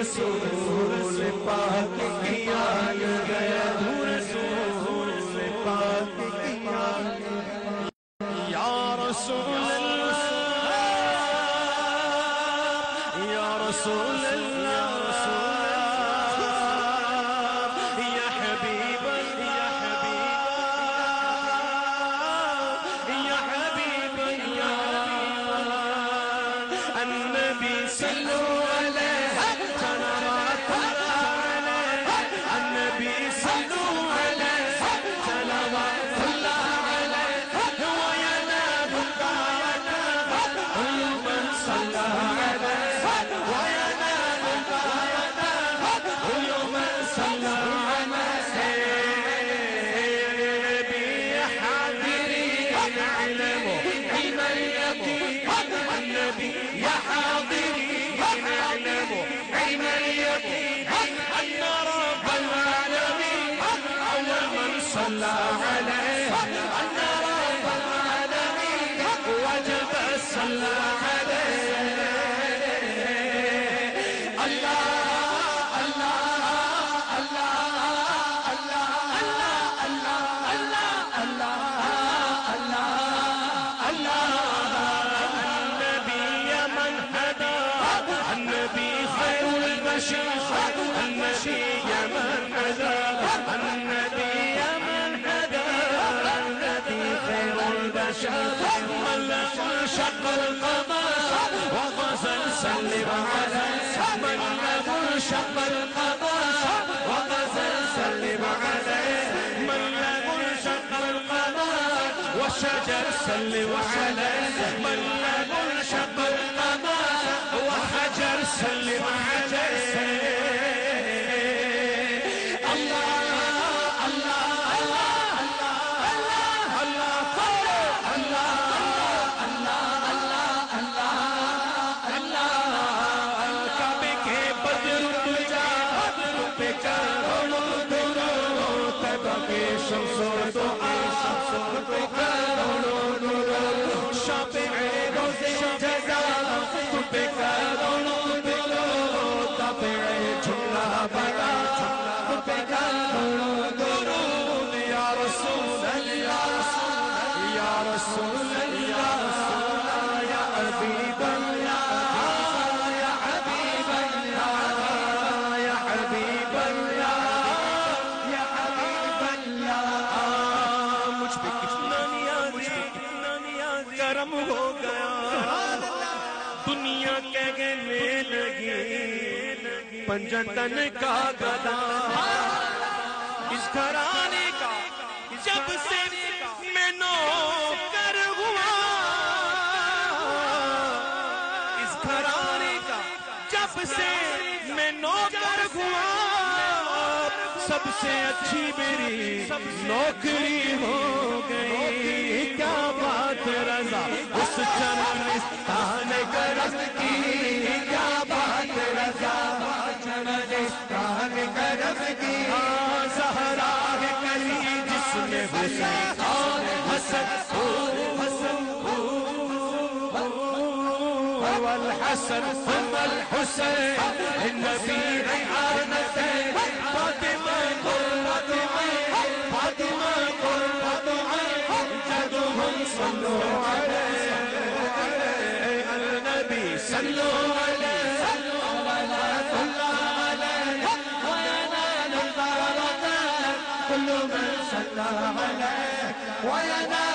رسول پاک کی آل ہے، رسول پاک کی آل ہے، یا رسول اللہ یا رسول اللہ یا حبیب اللہ یا حبیب اللہ النبی صلو علیہ صلوات اللہ علیہ النبی صلو علیہ صلوات اللہ علیہ وینال غایتہ كل من صلى عليه وینال غایتہ كل من صلى عليه بحاضرين علموا علم اليقين النبي يا حاضرين علموا علم اليقين أن رب العالمين على من صلى عليه أن رب العالمين وجب صلى عليه الله الله الله الله الله النبي من هدى النبي خير البشر النبي من هدى النبي من هدى النبي خير البشر من له شق القمر وغزل سلم عليه من له شق القمر وغزل سلم عليه من له شق القمر والشجر سلم عليه من له شق القمر وحجر سلم عليه الله الله الله الله الله کعبے کے بدر تجا پہ کروڑوں درود تبا کے شمس و دعا پہ کروڑوں درود شافع روز جزا پہ کروڑوں درود تابع جھلا بلا پہ کروڑوں درود یا رسول اللہ یا رسول اللہ یا حبیب اللہ یا حبیب اللہ یا حبیب اللہ یا حبیب اللہ مجھ پہ کتنا نیازی کرم ہو گیا دنیا کہنے لگی پنجتن کا گدا اس گھرانے کا جب سے میں نوکر ہوا اس گھرانے کا جب سے میں نوکر ہوا سب سے اچھی میری نوکری ہو گئی کیا بات رضا اس چمنستان کرم کی کیا بات رضا چمنستان کرم کی زہرا ہے کلی جس میں حسین اور حسن والحسن ثم الحسين النبي ريحانته فاطمة قرة عين فاطمة قرة عين جدهم صلوا عليه النبي صلوا عليه صلوات الله عليه وينال البركات كل من صلى عليه وينال